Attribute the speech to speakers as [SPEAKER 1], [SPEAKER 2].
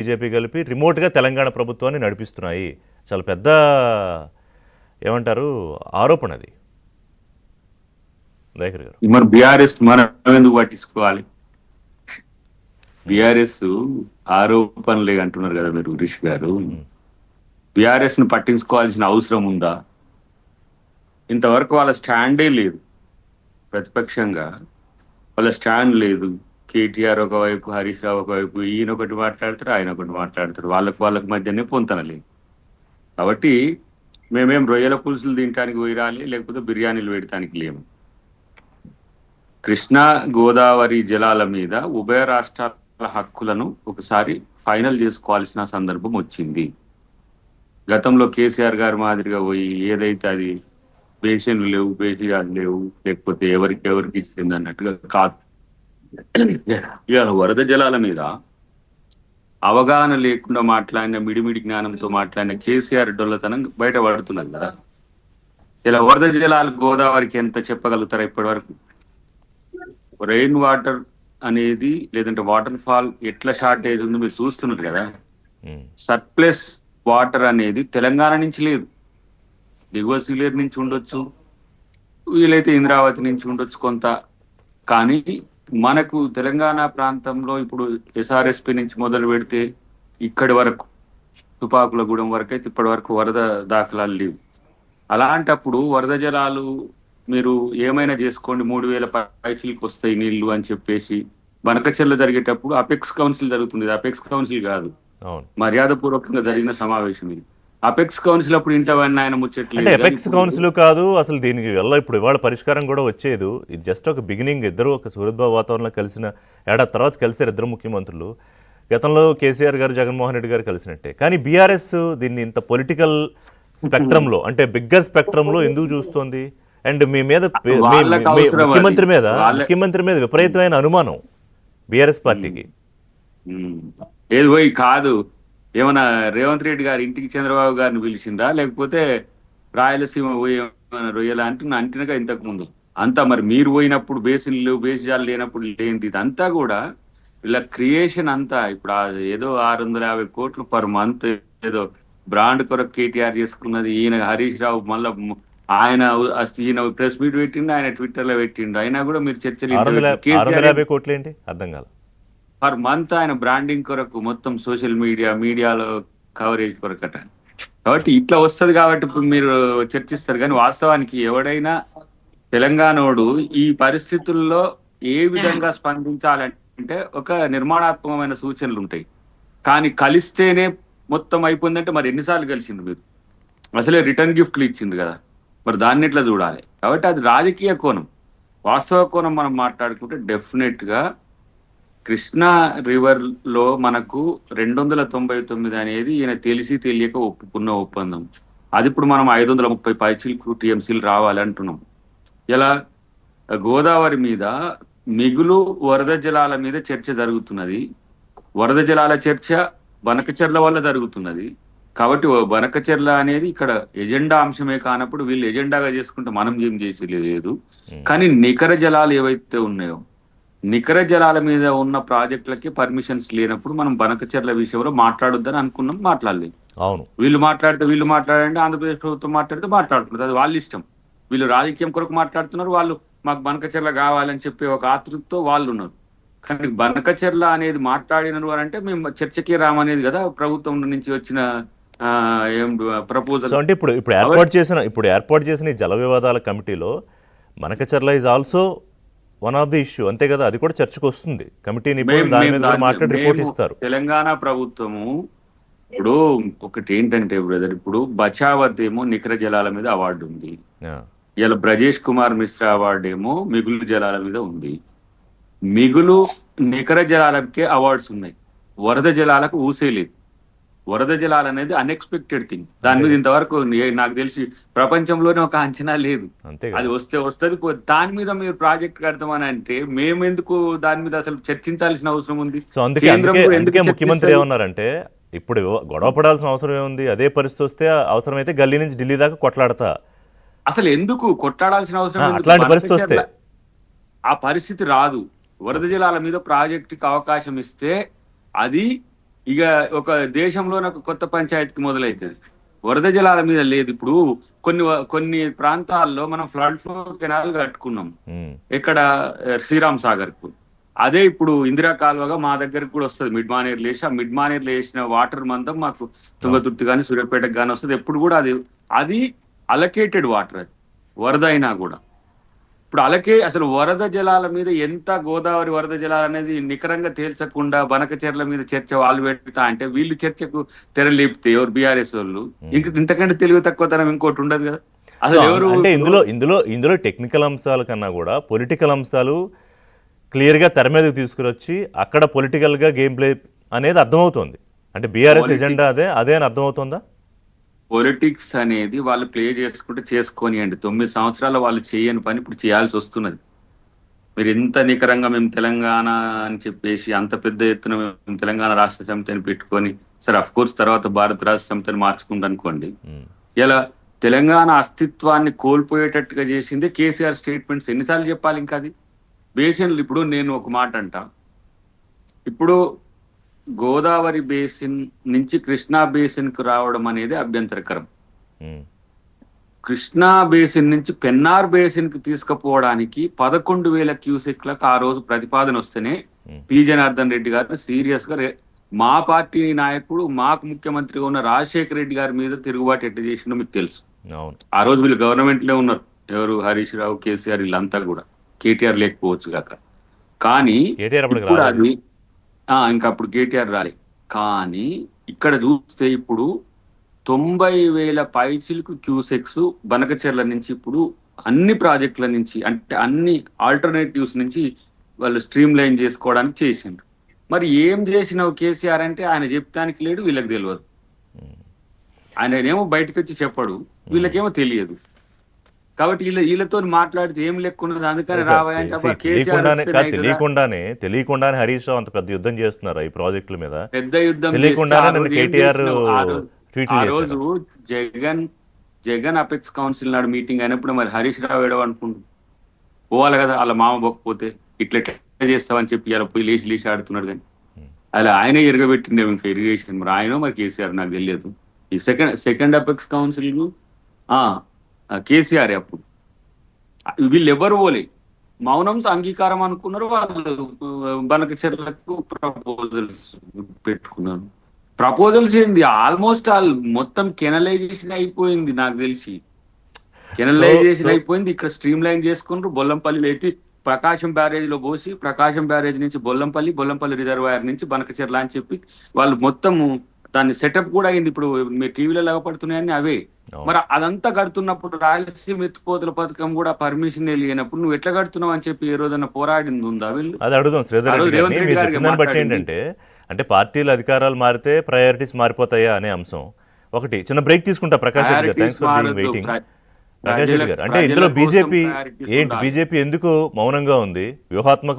[SPEAKER 1] BJP కలిపి రిమోట్గా తెలంగాణ ప్రభుత్వాన్ని నడిపిస్తున్నాయి. చాలా పెద్ద ఏమంటారు ఆరోపణ అది. దయాకర్ గారు,
[SPEAKER 2] మరి బీఆర్ఎస్ మనం ఎందుకు పట్టించుకోవాలి? బీఆర్ఎస్ ఆరోపణలే అంటున్నారు కదా మీరు రిషి గారు. బీఆర్ఎస్ ను పట్టించుకోవాల్సిన అవసరం ఉందా? ఇంతవరకు వాళ్ళ స్టాండే లేదు. ప్రతిపక్షంగా వాళ్ళ స్టాండ్ లేదు. కేటీఆర్ ఒకవైపు, హరీష్ రావు ఒకవైపు, ఈయన ఒకటి మాట్లాడతారు, ఆయన ఒకటి మాట్లాడతారు. వాళ్ళకి మధ్యనే పొంతనలేదు. కాబట్టి మేమేం రొయ్యల పులుసులు తినడానికి పోయి రాలి, లేకపోతే బిర్యానీలు వేయడానికి లేము. కృష్ణా గోదావరి జలాల మీద ఉభయ రాష్ట్రాల హక్కులను ఒకసారి ఫైనల్ చేసుకోవాల్సిన సందర్భం వచ్చింది. గతంలో కేసీఆర్ గారి మాదిరిగా పోయి ఏదైతే అది బేసిన్లు లేవు, బేసియాలు లేవు, లేకపోతే ఎవరికి ఇస్తుంది అన్నట్టుగా కాదు. ఇవాళ వరద జలాల మీద అవగాహన లేకుండా మాట్లాడిన, మిడిమిడి జ్ఞానంతో మాట్లాడిన కేసీఆర్ డొల్లతనం బయట పడుతున్నది కదా. ఇలా వరద జలాలు గోదావరికి ఎంత చెప్పగలుగుతారా ఇప్పటి వరకు? రెయిన్ వాటర్ అనేది లేదంటే వాటర్ ఫాల్ ఎట్లా షార్టేజ్ ఉందో మీరు చూస్తున్నారు కదా. సర్ప్లస్ వాటర్ అనేది తెలంగాణ నుంచి లేదు, దిగువ సీలేరు నుంచి ఉండొచ్చు, వీలైతే ఇంద్రావతి నుంచి ఉండొచ్చు కొంత. కానీ మనకు తెలంగాణ ప్రాంతంలో ఇప్పుడు ఎస్ఆర్ఎస్పి నుంచి మొదలు పెడితే ఇక్కడి వరకు, తుపాకులగూడెం వరకు అయితే ఇప్పటి వరకు వరద దాఖలాలు లేవు. అలాంటప్పుడు వరద జలాలు మీరు ఏమైనా చేసుకోండి, 3000 పైచీలకు వస్తాయి నీళ్లు అని చెప్పేసి బనకచెర్ల జరిగేటప్పుడు అపెక్స్ కౌన్సిల్ జరుగుతుంది. అపెక్స్ కౌన్సిల్ కాదు, మర్యాద పూర్వకంగా జరిగిన సమావేశం ఇది. అపెక్స్ కౌన్సిల్ అప్పుడు ఇంటవన్నీ ఆయన ముచ్చట్లేదు.
[SPEAKER 1] అపెక్స్ కౌన్సిల్ కాదు అసలు. దీనికి వల్ల ఇప్పుడు ఇవాళ పరిష్కారం కూడా వచ్చేది. ఇది జస్ట్ ఒక బిగినింగ్. ఇద్దరు ఒక సూరద్భావ వాతావరణంలో కలిసిన ఏడాది తర్వాత కలిసారు ఇద్దరు ముఖ్యమంత్రులు. గతంలో కేసీఆర్ గారు, జగన్మోహన్ రెడ్డి గారు కలిసినట్టే. కానీ బీఆర్ఎస్ దీన్ని ఇంత పొలిటికల్ స్పెక్ట్రంలో, అంటే బిగ్గర్ స్పెక్ట్రంలో ఎందుకు చూస్తోంది? అండ్ మీ మీద, ముఖ్యమంత్రి మీద విపరీతమైన అనుమానం బీఆర్ఎస్ పార్టీకి.
[SPEAKER 2] ఏది పోయి కాదు, ఏమన్నా రేవంత్ రెడ్డి గారి ఇంటికి చంద్రబాబు గారిని పిలిచిందా, లేకపోతే రాయలసీమ పోయి ఏమైనా రొయ్యలా అంటున్నగా ఇంతకు ముందు అంతా. మరి మీరు పోయినప్పుడు బేసిన్లు, బేసిజాలు లేనప్పుడు లేనిది ఇదంతా కూడా వీళ్ళ క్రియేషన్ అంతా. ఇప్పుడు ఏదో 650 కోట్లు పర్ మంత్ ఏదో బ్రాండ్ కొరకు కేటీఆర్ చేసుకున్నది. ఈయన హరీష్ రావు మళ్ళా ఈయన ప్రెస్ మీట్ పెట్టిండు, ఆయన ట్విట్టర్ లో పెట్టిండు. అయినా కూడా మీరు చర్చలు
[SPEAKER 1] 650 కోట్లు ఏంటి అర్థం కాదు.
[SPEAKER 2] పర్ మంత్ ఆయన బ్రాండింగ్ కొరకు మొత్తం సోషల్ మీడియాలో కవరేజ్ కొరకట. కాబట్టి ఇట్లా వస్తుంది కాబట్టి ఇప్పుడు మీరు చర్చిస్తారు. కానీ వాస్తవానికి ఎవడైనా తెలంగాణోడు ఈ పరిస్థితుల్లో ఏ విధంగా స్పందించాలంటే ఒక నిర్మాణాత్మకమైన సూచనలు ఉంటాయి. కానీ కలిస్తేనే మొత్తం అయిపోయిందంటే మరి ఎన్నిసార్లు కలిసింది మీరు? అసలే రిటర్న్ గిఫ్ట్లు ఇచ్చింది కదా, మరి దాన్ని ఎట్లా చూడాలి? కాబట్టి అది రాజకీయ కోణం. వాస్తవ కోణం మనం మాట్లాడుకుంటే డెఫినెట్ గా కృష్ణా రివర్ లో మనకు 299 అనేది ఈయన తెలిసి తెలియక ఒప్పుకున్న ఒప్పందం. అది ఇప్పుడు మనం 530 పైచీలకు టీఎంసీలు రావాలి అంటున్నాం. ఇలా గోదావరి మీద మిగులు వరద జలాల మీద చర్చ జరుగుతున్నది. వరద జలాల చర్చ బనకచెర్ల వల్ల జరుగుతున్నది. కాబట్టి బనకచెర్ల అనేది ఇక్కడ ఎజెండా అంశమే కానప్పుడు వీళ్ళు ఎజెండాగా చేసుకుంటే మనం ఏం చేసేది లేదు. కానీ నికర జలాలు ఏవైతే ఉన్నాయో, నికర జలాల మీద ఉన్న ప్రాజెక్టులకి పర్మిషన్స్ లేనప్పుడు మనం బనకచెర్ల విషయంలో మాట్లాడొద్దని అనుకున్నాం, మాట్లాడలేదు.
[SPEAKER 1] అవును,
[SPEAKER 2] వీళ్ళు మాట్లాడండి, ఆంధ్రప్రదేశ్ ప్రభుత్వం మాట్లాడుతున్నారు, అది వాళ్ళ ఇష్టం. వీళ్ళు రాజకీయం కొరకు మాట్లాడుతున్నారు, వాళ్ళు మాకు బనకచెర్ల కావాలని చెప్పి ఒక ఆతృతతో వాళ్ళు ఉన్నారు. కానీ బనకచెర్ల అనేది మాట్లాడినారు అని అంటే మేము చర్చకి రామనేది కదా ప్రభుత్వం నుంచి వచ్చిన ప్రపోజల్.
[SPEAKER 1] అంటే ఇప్పుడు ఏర్పాటు చేసిన ఈ జల వివాదాల కమిటీలో Banakacherla is also one of the issue, అంతే కదా? అది కూడా చర్చకు వస్తుంది. కమిటీని మాట్లాడి రిపోర్ట్ ఇస్తారు.
[SPEAKER 2] తెలంగాణ ప్రభుత్వము ఇప్పుడు ఒకటి ఏంటంటే బ్రదర్, ఇప్పుడు బచావత్ ఏమో నికర జలాల మీద అవార్డు ఉంది, ఇలా బ్రజేష్ కుమార్ మిశ్రా అవార్డు ఏమో మిగులు జలాల మీద ఉంది. మిగులు నికర జలాలకే అవార్డ్స్ ఉన్నాయి, వరద జలాలకు ఊసేలేదు. వరద జలాలు అనేది అన్ఎక్స్పెక్టెడ్ థింగ్. దాని మీద ఇంతవరకు నాకు తెలిసి ప్రపంచంలోనే ఒక అంచనా లేదు. అది వస్తే వస్తుంది. దాని మీద మీరు ప్రాజెక్ట్ కడతామని అంటే మేము ఎందుకు దాని మీద అసలు చర్చించాల్సిన అవసరం ఉంది?
[SPEAKER 1] సో అందుకే ముఖ్యమంత్రి ఏమన్నారంటే ఇప్పుడు గొడవ పడాల్సిన అవసరం ఏముంది, అదే పరిస్థితి వస్తే అవసరమైతే గల్లీ నుంచి ఢిల్లీ దాకా కొట్లాడతా.
[SPEAKER 2] అసలు ఎందుకు కొట్లాడాల్సిన అవసరం?
[SPEAKER 1] అట్లాంటి పరిస్థితి వస్తే
[SPEAKER 2] ఆ పరిస్థితి రాదు. వరద జలాల మీద ప్రాజెక్టుకి అవకాశం ఇస్తే అది ఇక ఒక దేశంలోనే ఒక కొత్త పంచాయతీకి మొదలవుతుంది. వరద జలాల మీద లేదు. ఇప్పుడు కొన్ని ప్రాంతాల్లో మనం ఫ్లడ్ ఫ్లో కెనాల్ కట్టుకున్నాం.
[SPEAKER 1] ఉమ్,
[SPEAKER 2] ఇక్కడ శ్రీరామ్ సాగర్ కు అదే ఇప్పుడు ఇందిరా కాలువగా మా దగ్గరకు కూడా వస్తుంది. మిడ్ మానేర్ లేసి ఆ మిడ్ మానేర్ లేసిన వాటర్ మందం మాకు తుంగతుర్తి కానీ సూర్యాపేటకు కానీ వస్తుంది. ఎప్పుడు కూడా అది అలకేటెడ్ వాటర్. అది వరద అయినా కూడా ఇప్పుడు అసలు వరద జలాల మీద ఎంత గోదావరి వరద జలాలు అనేది నికరంగా తేల్చకుండా బనకచెర్ల మీద చర్చ వాళ్ళు పెడతా అంటే వీళ్ళు చర్చకు తెరలేపితే ఎవరు బీఆర్ఎస్ వాళ్ళు ఇంతకంటే తెలివి తక్కువతనం ఇంకోటి ఉండదు కదా. అసలు ఎవరు
[SPEAKER 1] అంటే ఇందులో టెక్నికల్ అంశాల కన్నా కూడా పొలిటికల్ అంశాలు క్లియర్గా తెర మీదకి తీసుకురొచ్చి అక్కడ పొలిటికల్గా గేమ్ ప్లే అనేది అర్థమవుతుంది. అంటే బీఆర్ఎస్ ఎజెండా అదే అని అర్థమవుతుందా?
[SPEAKER 2] పొలిటిక్స్ అనేది వాళ్ళు ప్లే చేసుకుంటే చేసుకోనియండి. 9 సంవత్సరాల వాళ్ళు చేయని పని ఇప్పుడు చేయాల్సి వస్తున్నది. మీరు ఎంత నికరంగా మేము తెలంగాణ అని చెప్పేసి అంత పెద్ద ఎత్తున మేము తెలంగాణ రాష్ట్ర సమితిని పెట్టుకొని సరే అఫ్ కోర్స్ తర్వాత భారత రాష్ట్ర సమితిని మార్చుకుంటా అనుకోండి. ఇలా తెలంగాణ అస్తిత్వాన్ని కోల్పోయేటట్టుగా చేసిందే కేసీఆర్ స్టేట్మెంట్స్. ఎన్నిసార్లు చెప్పాలి ఇంకా అది బేసిన్లు. ఇప్పుడు నేను ఒక మాట అంట, ఇప్పుడు గోదావరి బేసిన్ నుంచి కృష్ణా బేసిన్ కు రావడం అనేది అభ్యంతరకరం. కృష్ణా బేసిన్ నుంచి పెన్నార్ బేసిన్ కు తీసుకుపోవడానికి 11,000 క్యూసెక్లకు ఆ రోజు ప్రతిపాదన వస్తేనే పి జనార్దన్ రెడ్డి గారిని సీరియస్ గా మా పార్టీ నాయకుడు మాకు ముఖ్యమంత్రిగా ఉన్న రాజశేఖర రెడ్డి గారి మీద తిరుగుబాటు ఎట్లా చేసిండో మీకు తెలుసు. ఆ రోజు వీళ్ళు గవర్నమెంట్ లో ఉన్నారు. ఎవరు హరీష్ రావు, కేసీఆర్ వీళ్ళంతా కూడా. కేటీఆర్ లేకపోవచ్చు కాక కానీ ఇప్పుడు అది ఇంకా అప్పుడు కేటీఆర్ రాలే. కానీ ఇక్కడ చూస్తే ఇప్పుడు 90,000 పైచిలకు క్యూసెక్స్ బనకచెర్ల నుంచి ఇప్పుడు అన్ని ప్రాజెక్టుల నుంచి అంటే అన్ని ఆల్టర్నేటివ్స్ నుంచి వాళ్ళు స్ట్రీమ్ లైన్ చేసుకోవడానికి చేసిండ్రు. మరి ఏం చేసినావు కేసీఆర్ అంటే ఆయన చెప్తానికి లేడు, వీళ్ళకి తెలియదు. ఆయనేమో బయటకు వచ్చి చెప్పడు, వీళ్ళకేమో తెలియదు. కాబట్టి వీళ్ళతో మాట్లాడితే ఏం లెక్కున్నది. అందుకని
[SPEAKER 1] తెలియకుండానే హరీష్ రావు అంత పెద్ద యుద్ధం చేస్తున్నారు ఈ ప్రాజెక్టుల మీద.
[SPEAKER 2] పెద్ద యుద్ధం
[SPEAKER 1] కేటీఆర్
[SPEAKER 2] ఆ రోజు జగన్ అపెక్స్ కౌన్సిల్ నాడు మీటింగ్ అయినప్పుడు మరి హరీష్ రావు ఏడవ అనుకుంటు పోవాలి కదా. అలా మామ పోకపోతే ఇట్లా చేస్తామని చెప్పి అలా పోయి లేచి ఆడుతున్నాడు. కానీ అలా ఆయనే ఎరగబెట్టిండేమో ఇంకా ఇరిగేషన్. మరి ఆయన మరి కేసీఆర్ నాకు తెలియదు. ఈ సెకండ్ అపెక్స్ కౌన్సిల్ కేసీఆర్ అప్పుడు వీళ్ళు ఎవరు పోలే, మౌనం అంగీకారం అనుకున్నారు. వాళ్ళు బనకచెర్లకు ప్రపోజల్స్ పెట్టుకున్నారు. ప్రపోజల్స్ ఏంది ఆల్మోస్ట్ మొత్తం కెనలైజేషన్ అయిపోయింది. నాకు తెలిసి కెనలైజేషన్ అయిపోయింది. ఇక్కడ స్ట్రీమ్ లైన్ చేసుకున్నారు. బొల్లంపల్లిలో అయితే ప్రకాశం బ్యారేజ్ లో పోసి ప్రకాశం బ్యారేజ్ నుంచి బొల్లంపల్లి రిజర్వాయర్ నుంచి బనకచెర్ల అని చెప్పి వాళ్ళు మొత్తం దాన్ని సెటప్ కూడా అయింది. ఇప్పుడు మీరు టీవీలో లాగపడుతున్నాయని అవే. మరి అదంతా కడుతున్నప్పుడు రాయలసీమ ఎత్తిపోతల పథకం కూడా పర్మిషన్ లేనప్పుడు నువ్వు ఎట్లా కడుతున్నావు అని చెప్పి ఏ రోజన్నా పోరాడింది ఉందా? వీళ్ళు
[SPEAKER 1] అది అడుగుదాం శ్రీధర్ రెడ్డి గారిని. బట్టి ఏంటంటే అంటే పార్టీల అధికారాలు మారితే ప్రయారిటీస్ మారిపోతాయా అనే అంశం ఒకటి. చిన్న బ్రేక్ తీసుకుంటా. ప్రకాష్ రెడ్డి గారు, thanks for being waiting. Prakash Reddy గారు, అంటే ఇందులో బీజేపీ ఎందుకు మౌనంగా ఉంది? వ్యూహాత్మక